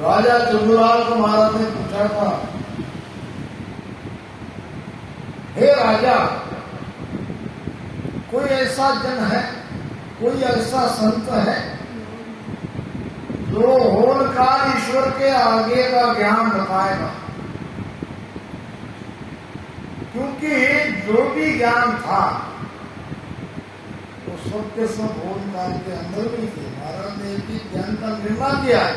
राजा चंद्रलाल को महाराज ने पूछा था, हे राजा, कोई ऐसा जन है, कोई ऐसा संत है जो होनकार ईश्वर के आगे का ज्ञान बताएगा? क्योंकि जो भी ज्ञान था वो सब के सब होनकार के अंदर भी थे। महाराज ने भी ज्ञान का निर्माण किया है,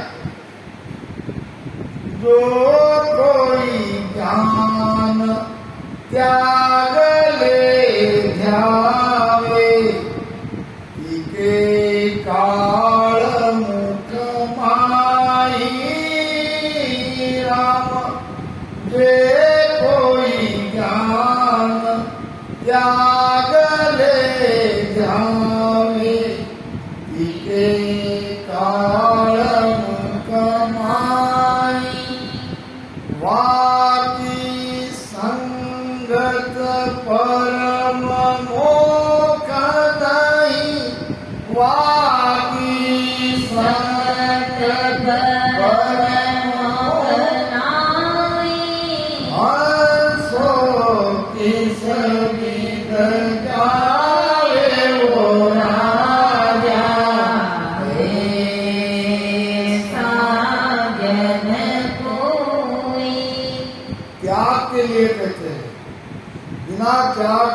जो कोई ज्ञान त्याग ले ध्यावे, के काल मुख माही राम। जे कोई ज्ञान त्याग ले ध्यावे, के काल मुख माही। वाकी संगत परम मोक्ष दही, वाकी संगत परम हंसो किस विद जाए वो राजा, त्याग के लिए कहते हैं। बिना त्याग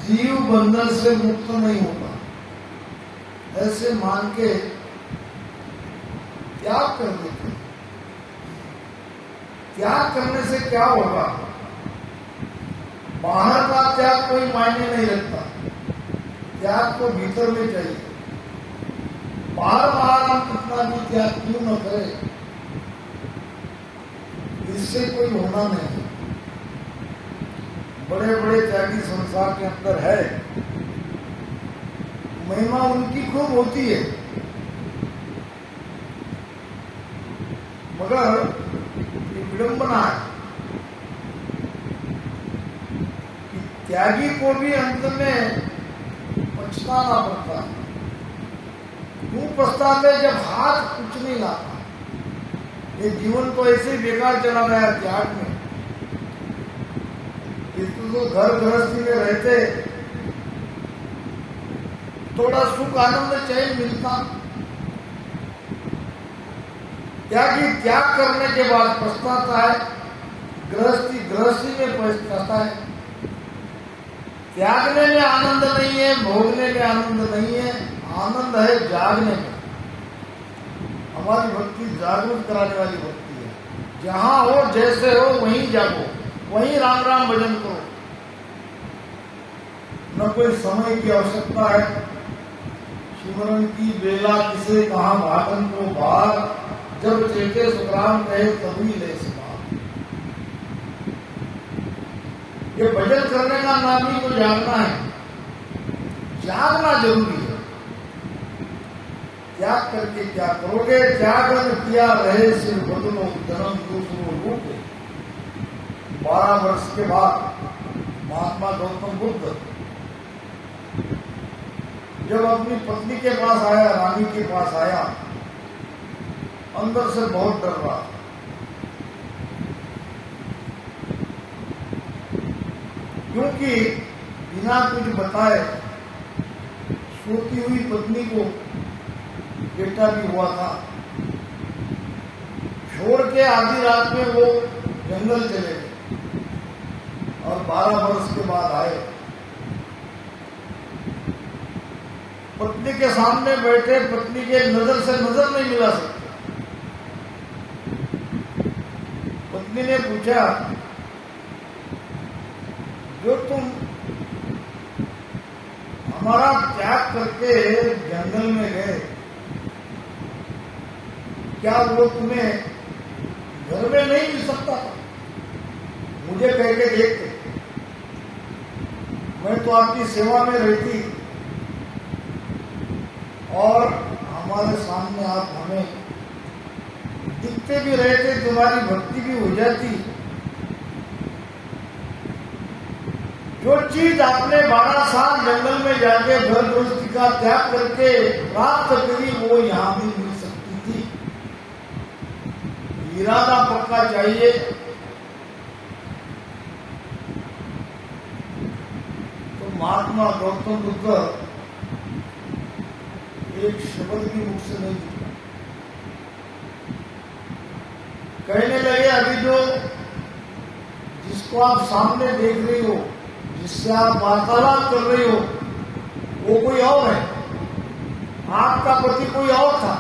जीव बंधन से मुक्त नहीं होगा। ऐसे मान के त्याग कर देते हैं। त्याग करने से क्या होगा? बाहर का त्याग कोई मायने नहीं रखता, त्याग तो भीतर में चाहिए। बाहर बाहर हम कितना भी त्याग क्यों न करें, इससे कोई होना नहीं। बड़े बड़े त्यागी संसार के अंदर है, महिमा उनकी खूब होती है, मगर ये विडंबना है कि त्यागी को भी अंत में पछताना पड़ता है। क्यों पछताते? जब हाथ कुछ नहीं लाता। ये जीवन तो ऐसे ही बेकार चला गया त्याग में। तो घर गृहस्थी में रहते थोड़ा सुख आनंद चैन मिलता, त्यागी त्याग करने के बाद पछताता है, गृहस्थी में पछताता है। त्यागने में आनंद नहीं है, भोगने में आनंद नहीं है, आनंद है जागने में। हमारी भक्ति जागरूक कराने वाली भक्ति है। जहां हो, जैसे हो, वहीं जागो, वहीं राम राम भजन करो। न कोई समय की आवश्यकता है, सिमरन की बेला किसे कहा भाटन को बार, जब चेते सुखराम कहे तभी ले सका। ये भजन करने का नाम ही तो जागना है, जागना जरूरी है। त्याग करके क्या करोगे? त्यागन किया रहे सिर बदलो जन्म दूसरों रूप। 12 वर्ष के बाद महात्मा गौतम बुद्ध जब अपनी पत्नी के पास आया, रानी के पास आया, अंदर से बहुत डर रहा। क्योंकि बिना कुछ बताए सोती हुई पत्नी को बेटा भी हुआ था। छोड़ के आधी रात में वो जंगल चले गए और 12 वर्ष के बाद आए। पत्नी के सामने बैठे, पत्नी के नजर से नजर नहीं मिला सकते। पत्नी ने पूछा, जो तुम हमारा त्याग करके जंगल में गए, क्या वो तुम्हें घर में नहीं मिल सकता? मुझे कह के देखते, मैं तो आपकी सेवा में रहती और हमारे सामने आप हमें दिखते भी रहते, तुम्हारी भक्ति भी हो जाती। जो जो चीज आपने 12 साल जंगल में जाके घर गृहस्थी का त्याग करके प्राप्त करी वो यहाँ भी मिल सकती थी। इरादा पक्का चाहिए। तो महात्मा गौतम बुद्ध एक शब्द भी मुख से नहीं निकला। कहने लगे अभी जो जिसको आप सामने देख रही हो, जिससे आप वार्तालाप कर रही हो, वो कोई और है। आपका पति कोई और था।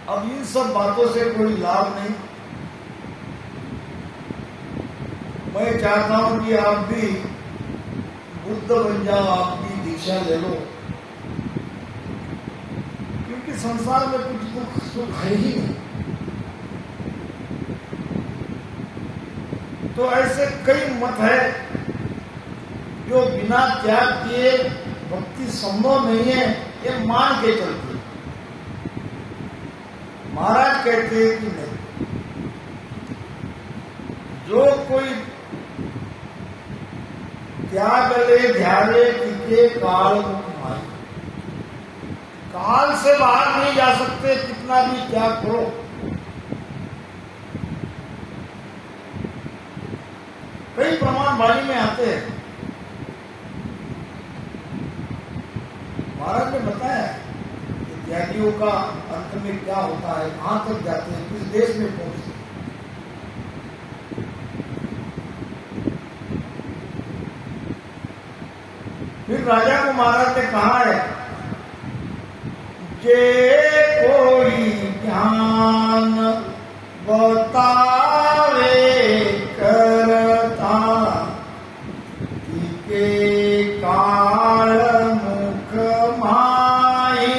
अब इन सब बातों से कोई लाभ नहीं। मैं चाहता हूं कि आप भी बुद्ध बन जाओ, आप भी दीक्षा ले लो, क्योंकि संसार में कुछ दुख सुख है ही नहीं। तो ऐसे कई मत है जो बिना त्याग किए भक्ति संभव नहीं है, ये मान के चलते। महाराज कहते हैं कि नहीं, जो कोई त्याग ले ध्यारे टिके काल मुक्ति। काल से बाहर नहीं जा सकते, कितना भी त्याग करो। कई प्रमाण वाणी में आते हैं। महाराज ने बताया कि त्यागियों का अंत में क्या होता है, कहां तक जाते हैं, किस देश में पहुंचते हैं। फिर राजा को महाराज ने कहा है, जे कोई ज्ञान बतावे करता के काल मुख माई।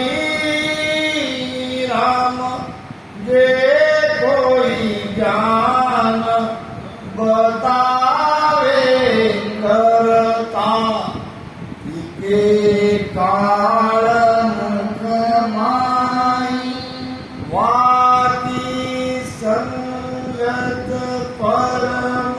राम जे कोई ज्ञान बतावे करता के काल मुख माई। वाकी संगत परम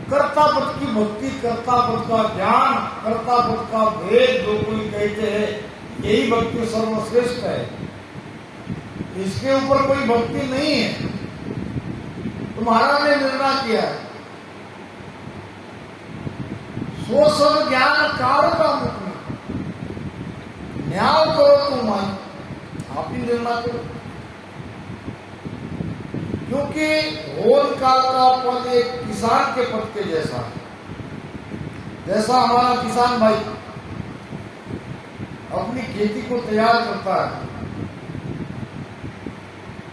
कर्ता पद की भक्ति, कर्ता पद का ज्ञान, कर्ता पद का भेद जो कोई कहते हैं, यही भक्ति सर्वश्रेष्ठ है। इसके ऊपर कोई भक्ति नहीं है। तो महाराज ने निर्णय किया, सो सब ज्ञान काल का मुक्ति। न्याय करो तुम, आप ही निर्णय करो। क्योंकि होल काल का पद एक किसान के पद के जैसा है। जैसा हमारा किसान भाई अपनी खेती को तैयार करता है,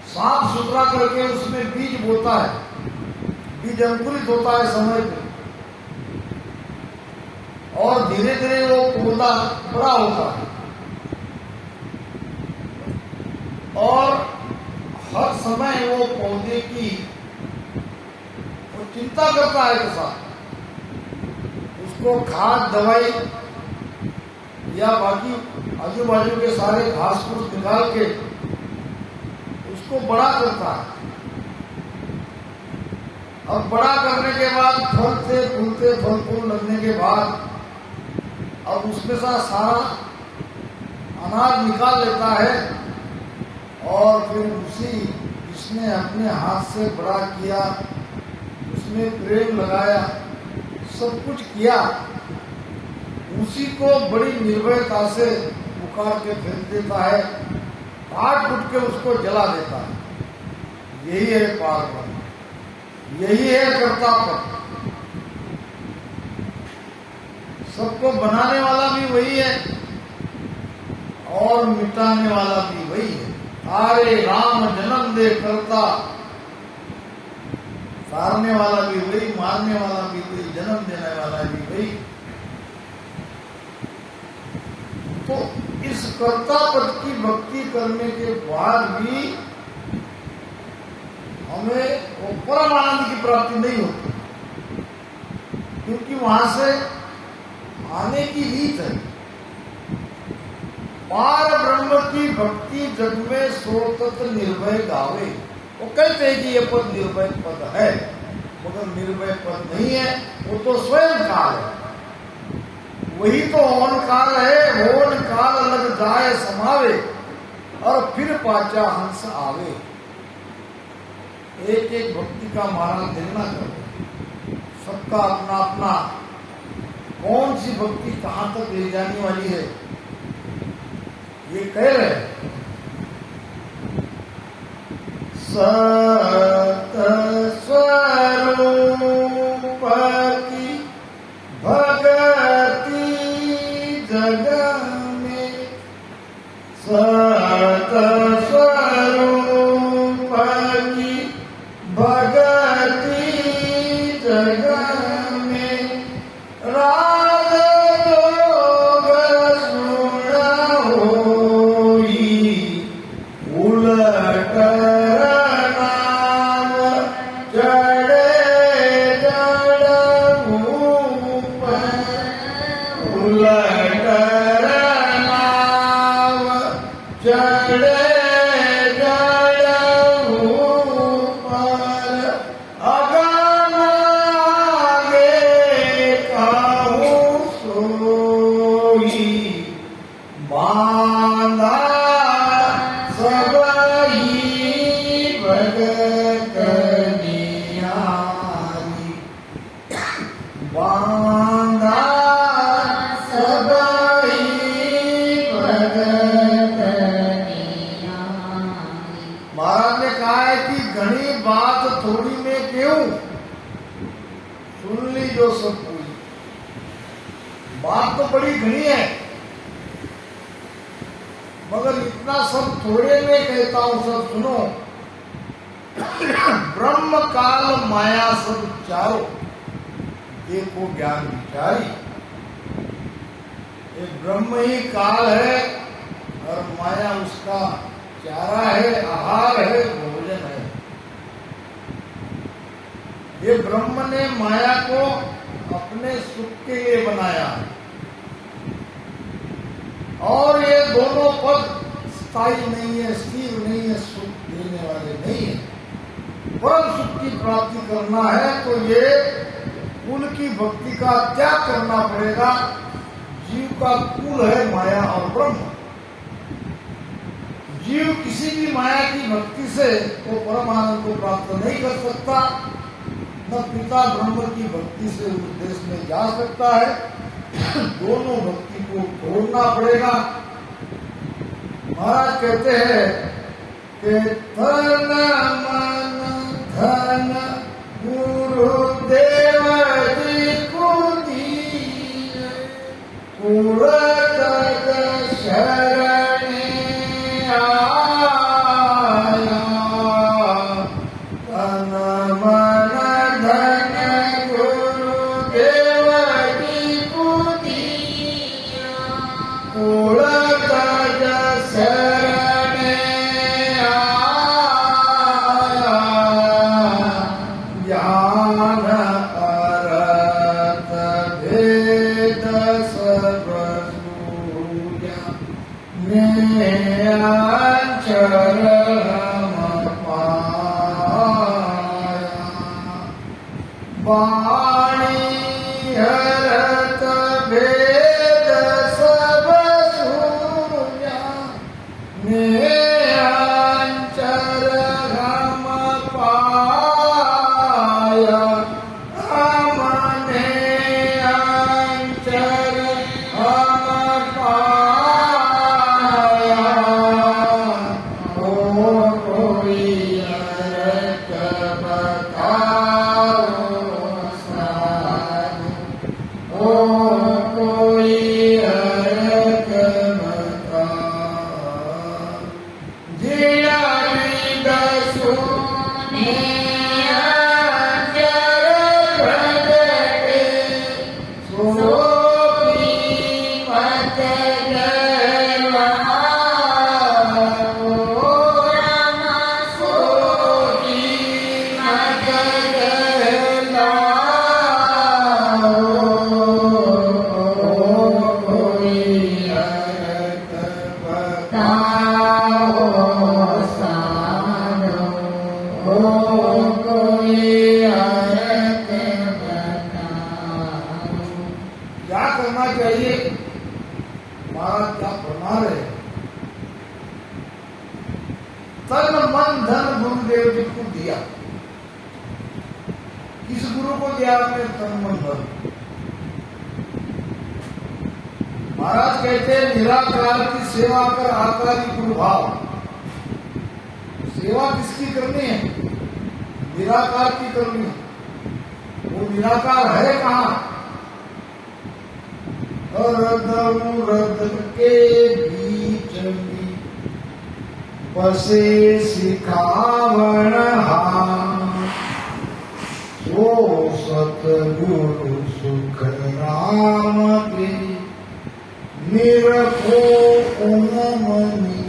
साफ सुथरा करके उसमें बीज बोता है, बीज अंकुरित होता है समय पे, और धीरे धीरे वो पौधा बड़ा होता है, और हर समय वो पौधे की वो चिंता करता है किसान। उसको खाद दवाई या बाकी आजू बाजू के सारे घास फूस निकाल के उसको बड़ा करता है। अब बड़ा करने के बाद फलते फूलते फल फूल लगने के बाद अब उसमें से सारा अनाज निकाल लेता है, और फिर उसी जिसने अपने हाथ से बड़ा किया, उसमें प्रेम लगाया, सब कुछ किया, उसी को बड़ी निर्भयता से पुकार के फेंक देता है काट कुट के उसको जला देता है। यही है पार ब्रह्म, यही है कर्तापन। सबको बनाने वाला भी वही है और मिटाने वाला भी वही है। तारे राम जन्म दे करता, सारने वाला भी वही, मारने वाला भी वही, जन्म देने वाला भी वही। तो इस कर्ता पद की भक्ति करने के बाद भी हमें वो परम आनंद की प्राप्ति नहीं होती, क्योंकि वहां से आने की रीत है। पार ब्रह्म की भक्ति जग में सोतत निर्भय गावे। वो कहते हैं कि ये पद निर्भय पद है, मगर निर्भय पद नहीं है, वो तो स्वयं काल है। वही तो ओन काल है। ओन काल लग जाए समावे, और फिर पाचा हंस आवे। एक एक भक्ति का महाराज देखना करो, सबका अपना अपना कौन सी भक्ति कहां तक ले जाने वाली है ये कह रहे। सत स्वरूप की भगति जग में, सत स्वरूप की भगति जग में, राग जोग सुन होई, उलट नाम चढ़े जड़ ऊपर, उलट नाम चढ़े बात तो बड़ी घनी है, मगर इतना सब थोड़े में कहता हूं, सब सुनो। ब्रह्म काल माया सब चारो, देखो ज्ञान विचारी। एक ब्रह्म ही काल है और माया उसका चारा है, आहार है, भोजन है। ये ब्रह्म ने माया को अपने सुख के लिए बनाया, और ये दोनों पद स्थायी नहीं है, स्थिर नहीं है, सुख देने वाले नहीं है। परम सुख की प्राप्ति करना है तो ये उनकी भक्ति का त्याग करना पड़ेगा। जीव का कुल है माया और ब्रह्म। जीव किसी भी माया की भक्ति से वो परम आनंद को प्राप्त नहीं कर सकता, न पिता ब्रह्म की भक्ति से उस देश में जा सकता है। दोनों भक्ति को तोड़ना पड़ेगा। महाराज कहते हैं कि धन मन धन गुरुदेव जी को दीजिए, पुरतक शरणे आया, धन मन धन गुरुदेव जी को दीजिए, पुरतक शरणे आया, ज्ञान अरत भेद सब सूर्य नेचर हम पाया, वाणी हरत भेद सब सूर्य नेचर हम पाया, हमने अंचर हम पाया, तन मन धन गुरुदेव जी को दिया। किस गुरु को दिया आपने तन मन धन? महाराज कहते हैं निराकार की सेवा कर आकारी गुरु भाव। सेवा किसकी करनी है? निराकार की करनी है। वो निराकार है कहाँ? रद के बीच में बसे सिखावण सो सतगुरु सुख राम के निरखो मनी।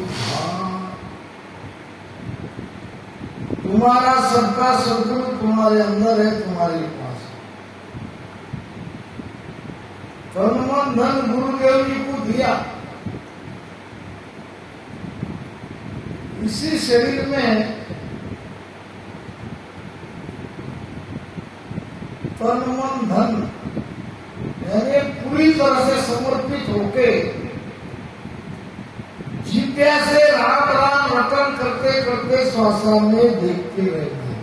तुम्हारा सबका सदगुरु तुम्हारे अंदर है, तुम्हारे पास। तन मन धन गुरुदेव जी को दिया। इसी शरीर में तन मन धन यानी पूरी तरह से समर्पित होके जिज्ञा से राम राम रटन करते करते श्वासा में देखते रहते हैं।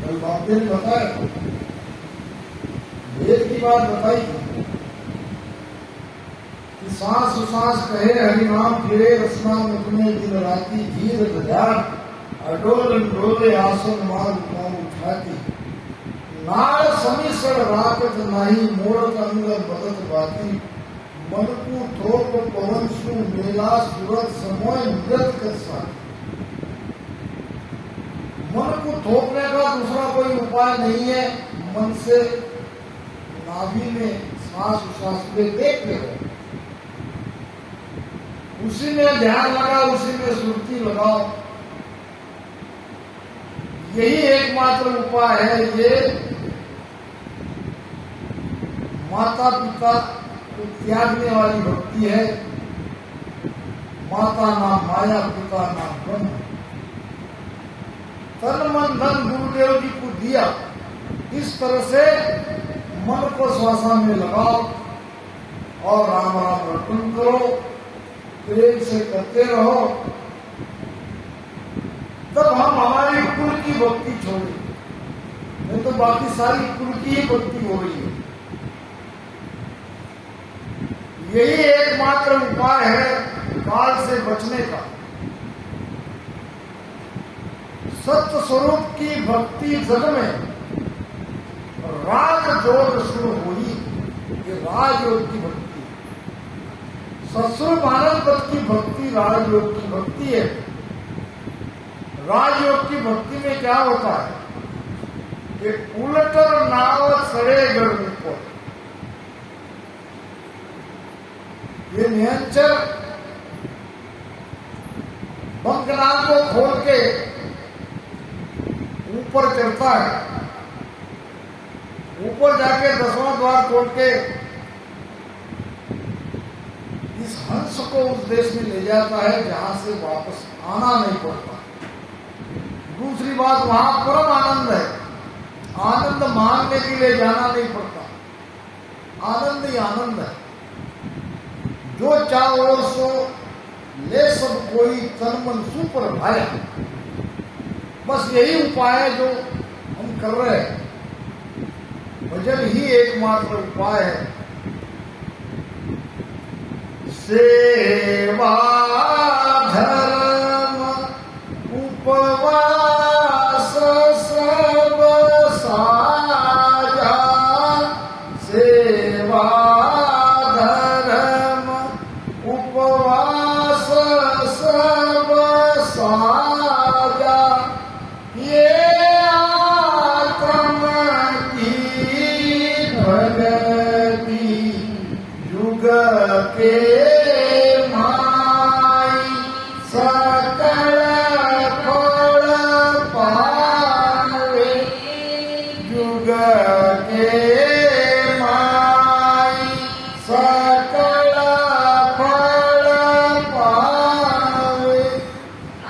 कल बाप ने बताया, वेद की बात बताई कि सांस सांस कहे हरिनाम फिरे रसना मुख में दिन राती धीर ध्यान अडोल डोले आसन माल पाँव उठाती नाल समीसर राकत नाही मोड़त अंग बदत बाती मन को थोप पवन सु मेला सूरत समय नृत कर साथी। मन को थोपने का दूसरा कोई उपाय नहीं है। मन से नाभि में सांस उच्छ्वास में देखते हो, उसी में ध्यान लगाओ, उसी में सुरती लगाओ। यही एकमात्र उपाय है। ये माता पिता को त्यागने वाली भक्ति है। माता नाम माया, पिता नाम ब्रह्म। तन मन धन गुरुदेव जी को दिया। इस तरह से मन को श्वासा में लगाओ और राम राम रटन करो, प्रेम से करते रहो। तब हम हमारी कुल की भक्ति छोड़ें, नहीं तो बाकी सारी कुल की ही भक्ति हो रही है। यही एकमात्र उपाय है काल से बचने का। सत्य स्वरूप की भक्ति जग में राज योग शुरू हुई। ये राजयोग की भक्ति, सत्स्वरूप आनंद पद की भक्ति राजयोग की भक्ति है। राजयोग की भक्ति में क्या होता है कि उलटर नाव सड़े गढ़ ऊपर। ये निहंचर बंकनाल को खोल के ऊपर चढ़ता है। ऊपर जाके 10वां द्वार खोल के इस हंस को उस देश में ले जाता है जहां से वापस आना नहीं पड़ता। दूसरी बात, वहां परम आनंद है। आनंद मांगने के लिए जाना नहीं पड़ता। आनंद ही आनंद है। जो चाहो सो ले सब कोई तन मन सुपर भाया। बस यही उपाय है जो हम कर रहे हैं। भजन ही एकमात्र उपाय है। सेवा धर्म उपवास सब साजा। सेवा धर्म उपवास सब साजा। ये आत्म की भगति युग के माई सकल फल पावे युग के माई सकल फल पावे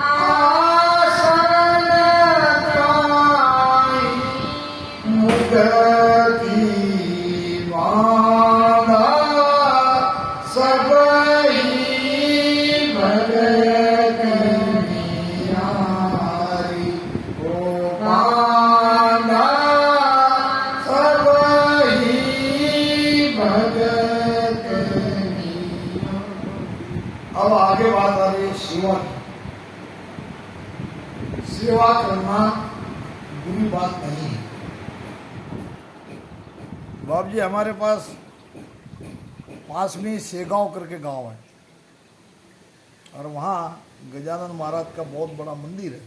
आसन काई मुक्ति माना सब भगत निहारी ओ माना सब भगत निहारी। अब आगे बात आ रही है सेवा की। सेवा करना बुरी बात नहीं है। बाबू जी, हमारे पास में ही सेगांव करके गांव है और वहाँ गजानन महाराज का बहुत बड़ा मंदिर है।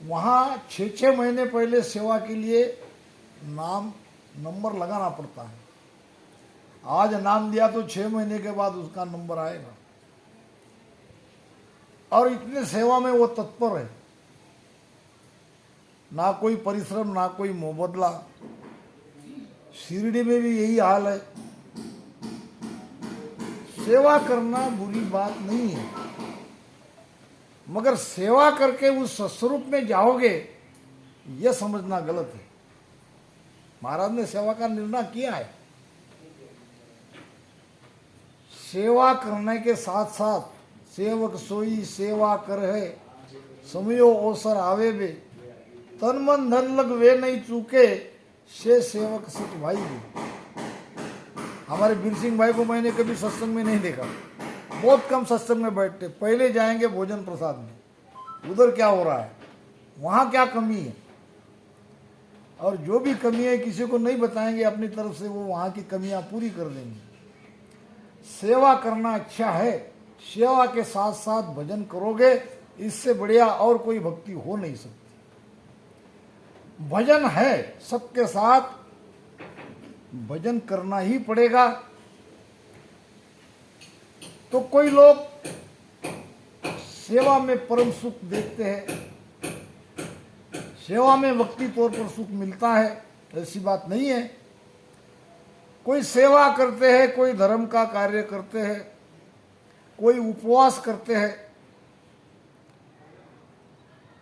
वहाँ 6-6 महीने पहले सेवा के लिए नंबर लगाना पड़ता है। आज नाम दिया तो 6 महीने के बाद उसका नंबर आएगा। और इतने सेवा में वो तत्पर है, ना कोई परिश्रम ना कोई मुबदला। शिरडी में भी यही हाल है। सेवा करना बुरी बात नहीं है, मगर सेवा करके उस स्वरूप में जाओगे यह समझना गलत है। महाराज ने सेवा का निर्णय किया है। सेवा करने के साथ साथ सेवक सोई सेवा कर है, समयो अवसर आवे बे, तन मन धन लग वे नहीं चूके, से सेवक सच भाई भी। हमारे वीर सिंह भाई को मैंने कभी सत्संग में नहीं देखा, बहुत कम सत्संग में बैठते। पहले जाएंगे भोजन प्रसाद में, उधर क्या हो रहा है, वहाँ क्या कमी है, और जो भी कमी है किसी को नहीं बताएंगे, अपनी तरफ से वो वहाँ की कमियां पूरी कर देंगे। सेवा करना अच्छा है, सेवा के साथ साथ भजन करोगे, इससे बढ़िया और कोई भक्ति हो नहीं सकती। भजन है, सबके साथ भजन करना ही पड़ेगा। तो कोई लोग सेवा में परम सुख देखते हैं, सेवा में वक्ती तौर पर सुख मिलता है, ऐसी बात नहीं है। कोई सेवा करते हैं, कोई धर्म का कार्य करते हैं, कोई उपवास करते हैं,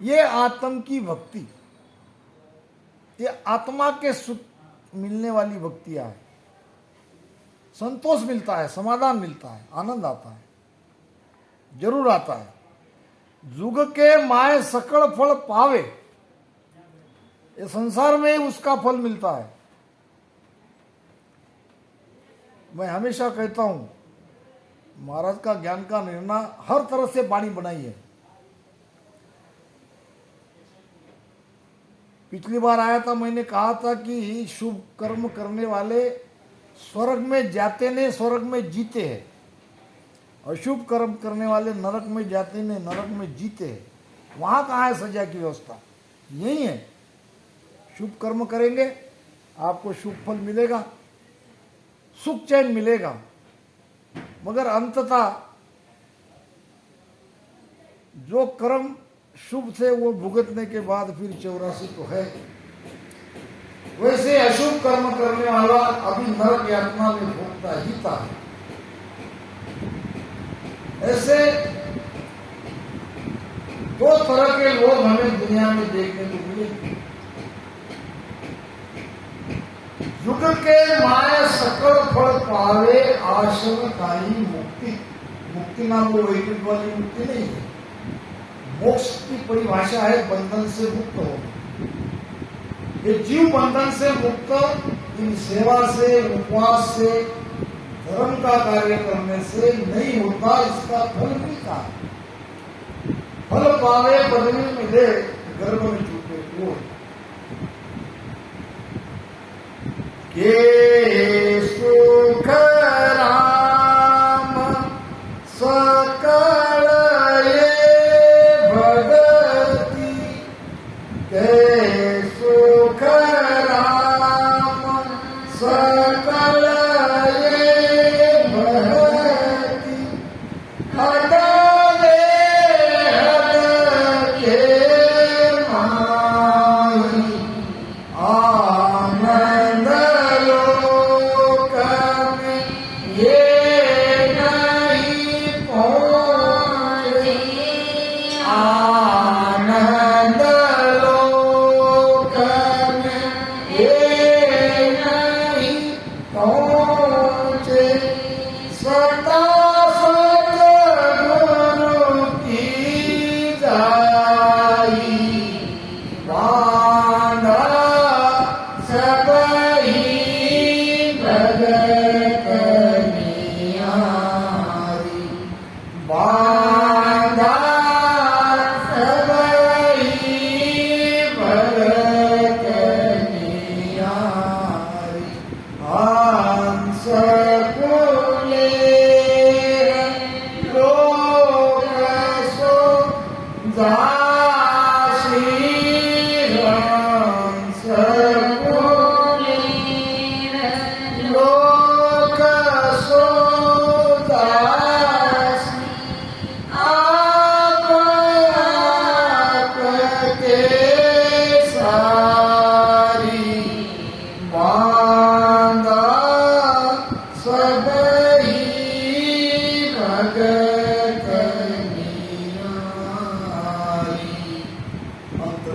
ये आत्म की भक्ति, ये आत्मा के सुख मिलने वाली भक्तियां है। संतोष मिलता है, समाधान मिलता है, आनंद आता है, जरूर आता है। जुग के माए सकल फल पावे, ये संसार में ही उसका फल मिलता है। मैं हमेशा कहता हूं, महाराज का ज्ञान का निर्णय हर तरह से बाणी बनाई है। पिछली बार आया था, मैंने कहा था कि शुभ कर्म करने वाले स्वर्ग में जाते ने स्वर्ग में जीते हैं, अशुभ कर्म करने वाले नरक में जाते ने नरक में जीते हैं। वहाँ कहाँ है सजा की व्यवस्था? यही है। शुभ कर्म करेंगे, आपको शुभ फल मिलेगा, सुख चैन मिलेगा, मगर अंततः जो कर्म शुभ से वो भुगतने के बाद फिर 84 तो है। वैसे अशुभ कर्म करने वाला अभी नरक यातना में भोगता ही था। ऐसे दो तरह के लोग हमें दुनिया में देखने को मिले। युग के माया सकल फल पावे, आश्रम काई मुक्ति। मुक्ति नाम वो वैकुंठ वाली मुक्ति नहीं है। मोक्ष की परिभाषा है बंधन से मुक्त हो। ये जीव बंधन से मुक्त इन सेवा से, उपवास से, धर्म का कार्य करने से नहीं होता, इसका फल मिलता है। फल पावे पदवी मिले, गर्भ में छूटे वो। के सुख राम सकल ये भगति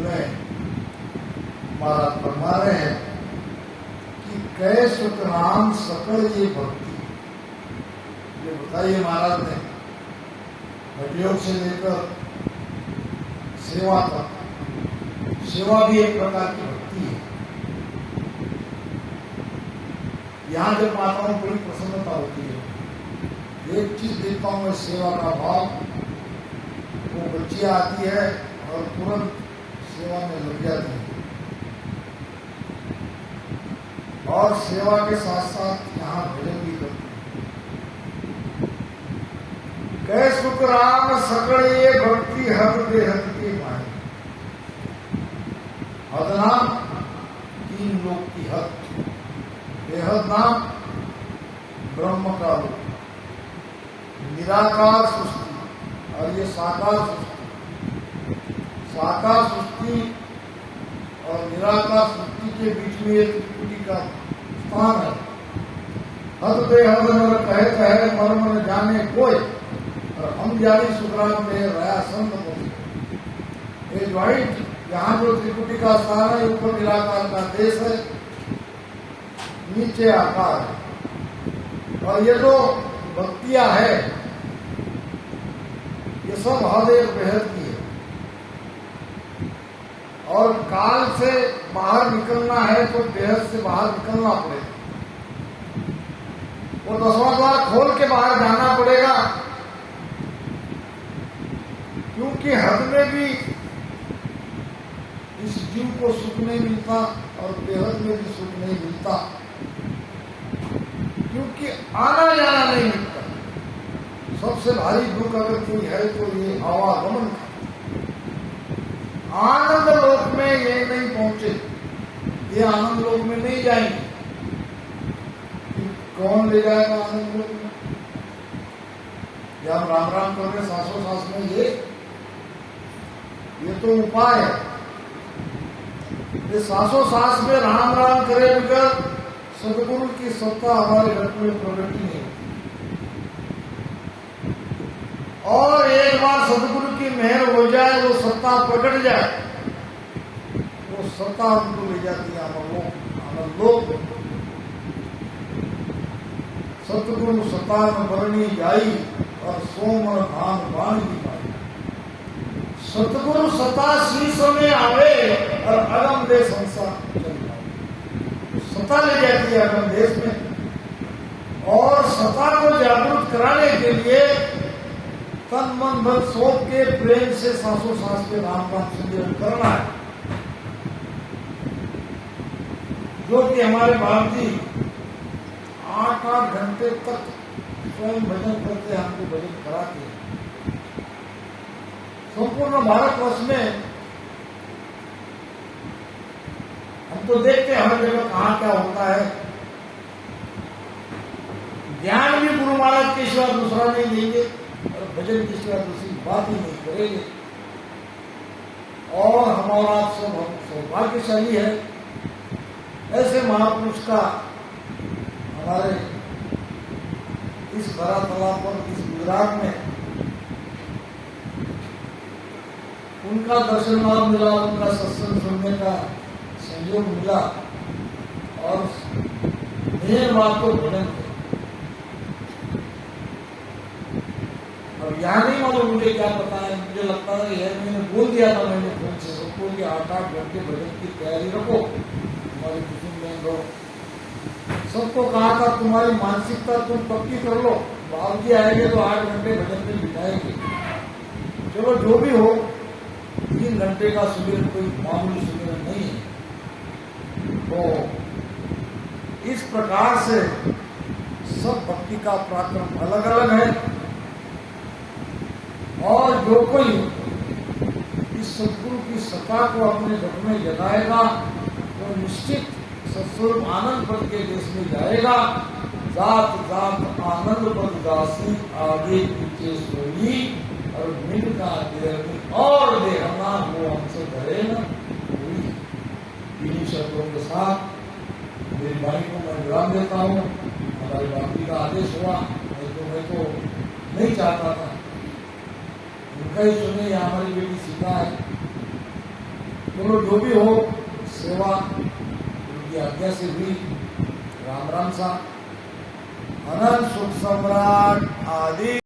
में महाराज फरमा रहे हैं कि कै सुख राम सकल ये भक्ति, ये बताइए महाराज ने हठयोग से लेकर सेवा तक। सेवा भी एक प्रकार की भक्ति है। यहाँ जब माताओं को बड़ी प्रसन्नता होती है, एक चीज देखता हूँ मैं, सेवा का भाव। वो बच्चियां आती है और तुरंत सेवा में लग जाती है, और सेवा के साथ साथ यहाँ भजन भी करती है। कै सुख राम सकल ये भक्ति हद बेहद के माए। हद नाम तीन लोक की हद, बेहद नाम ब्रह्म का रूप, निराकार सृष्टि और ये साकार सृष्टि। साकार सृष्टि और निराकार सृष्टि के बीच में एक त्रिपुटी का स्थान है। हद बेहद नर कहत है मर्म न जाने कोई, और हम जानी सुखराम में रहा संत को। ज्वाइंट यहाँ जो त्रिपुटी का स्थान है, ऊपर निराकार का देश है, नीचे आकार है। और ये जो भक्तियां है, ये सब हद एक बेहद की है। और काल से बाहर निकलना है तो बेहद से बाहर निकलना पड़ेगा। वो 10वां द्वार खोल के बाहर जाना पड़ेगा, क्योंकि हद में भी इस जीव को सुख नहीं मिलता और बेहद में भी सुख नहीं मिलता, क्योंकि आना जाना नहीं मिलता। सबसे भारी दुख अगर कोई है तो ये आवागमन का। आनंद लोक में ये नहीं पहुंचे, ये आनंद लोक में नहीं जाएंगे। कौन ले जाएगा आनंद लोक में? जब राम राम कर रहे सासों सास में, ये तो उपाय है। ये सासों सास में राम राम करे बगैर सदगुरु की सत्ता हमारे घर में प्रकट नहीं होती। और एक बार सदगुरु की मेहर हो जाए, वो सत्ता प्रकट जाए, वो सत्ता हमको ले जाती है आनंद लोक। सतगुरु सत्ता में बरनी जाई और सोमर धाम बाण की पाई। सतगुरु सत्ता शीश में आवे और अगम दे संसार चल जाए। सत्ता ले जाती है अगम देश में, और सत्ता को जागरूक कराने के लिए तन मन धन सौंप के प्रेम से सासों सास के राम राम संजीवन करना है। जो कि हमारे भारत जी 8-8 घंटे तक स्वयं भजन करते, हमको भजन कराते हैं। संपूर्ण भारतवर्ष में हम तो देखते हैं हर जगह कहाँ क्या होता है। ज्ञान भी गुरु महाराज के सिवा दूसरा नहीं देंगे, और भजन के सिवा दूसरी बात ही नहीं करेंगे। और हमारा सब सौभाग्यशाली है, ऐसे महापुरुष का हमारे इस धरातला पर, इस गुजरात में उनका दर्शन लाभ मिला, उनका सत्संग सुनने का संयोग मिला। और मेन बात तो भजन है। और यहाँ नहीं मालूम मुझे क्या पता है, मुझे लगता है यह मैंने बोल दिया था, मैंने फोन से सबको कि 8-8 घंटे भजन की तैयारी रखो। हमारे कुटुंब में लोग सबको कहा था तुम्हारी मानसिकता तुम पक्की कर लो, बाबूजी आएंगे तो 8 घंटे भजन में बिताएंगे। चलो जो भी हो, 3 घंटे का सुमिरन कोई मामूली सुमिरन नहीं है। तो इस प्रकार से सब भक्ति का पराक्रम अलग अलग है। और जो कोई इस सदगुरु की सत्ता को अपने घर में जगाएगा, तो निश्चित सत्स्वरूप आनंद पद के देश में जाएगा। जात जात आनंद पद दासी, आगे पीछे सोई, और मिलना देर और देहना वो हमसे डरे न कोई। इन्हीं शब्दों के साथ मेरी भाई को मैं विराम देता हूँ। हमारे बापी का आदेश हुआ, मैं तो नहीं चाहता था उनका ही सुने। या हमारी बेटी सीता है, चलो जो भी हो, सेवा उनकी आज्ञा से हुई। राम राम सा। अनंत सुख सम्राट आदि